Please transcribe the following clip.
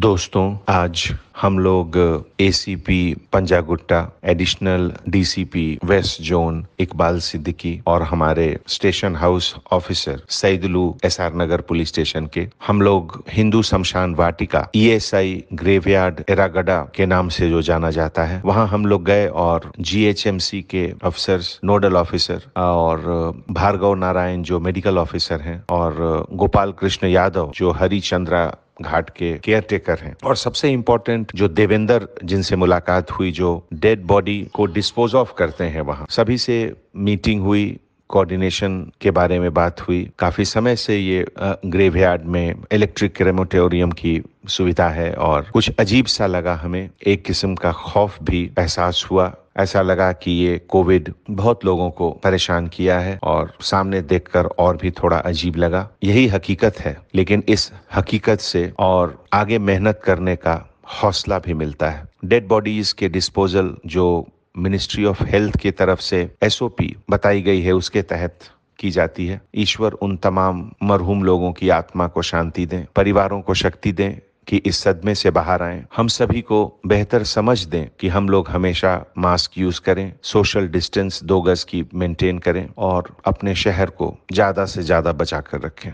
दोस्तों, आज हम लोग ACP Panjagutta, additional DCP west zone Iqbal Siddiqui और हमारे स्टेशन हाउस ऑफिसर सईदुल्लू एसआर नगर पुलिस स्टेशन के हम लोग हिंदू शमशान वाटिका ईएसआई ग्रेवयार्ड एरागडा के नाम से जो जाना जाता है, वहां हम लोग गए और जीएचएमसी के अफसर्स, नोडल ऑफिसर और भार्गव नारायण जो मेडिकल ऑफिसर हैं और गोपाल कृष्ण यादव जो हरिचंद्रा घाट के केयर टेकर हैं और सबसे इम्पोर्टेंट जो देवेंद्र जिनसे मुलाकात हुई, जो डेड बॉडी को डिस्पोज ऑफ करते हैं, वहां सभी से मीटिंग हुई, कोऑर्डिनेशन के बारे में बात हुई। काफी समय से ये ग्रेवयार्ड में इलेक्ट्रिक क्रेमेटोरियम की सुविधा है और कुछ अजीब सा लगा हमें, एक किस्म का खौफ भी एहसास हुआ। ऐसा लगा कि ये कोविड बहुत लोगों को परेशान किया है और सामने देखकर और भी थोड़ा अजीब लगा। यही हकीकत है, लेकिन इस हकीकत से और आगे मेहनत करने का हौसला भी मिलता है। डेड बॉडीज के डिस्पोजल जो मिनिस्ट्री ऑफ हेल्थ की तरफ से एसओपी बताई गई है, उसके तहत की जाती है। ईश्वर उन तमाम मरहूम लोगों की आत्मा को शांति दें, परिवारों को शक्ति दें कि इस सदमे से बाहर आएं। हम सभी को बेहतर समझ दें कि हम लोग हमेशा मास्क यूज करें, सोशल डिस्टेंस 2 गज की मेंटेन करें और अपने शहर को ज्यादा से ज्यादा बचा कर रखें।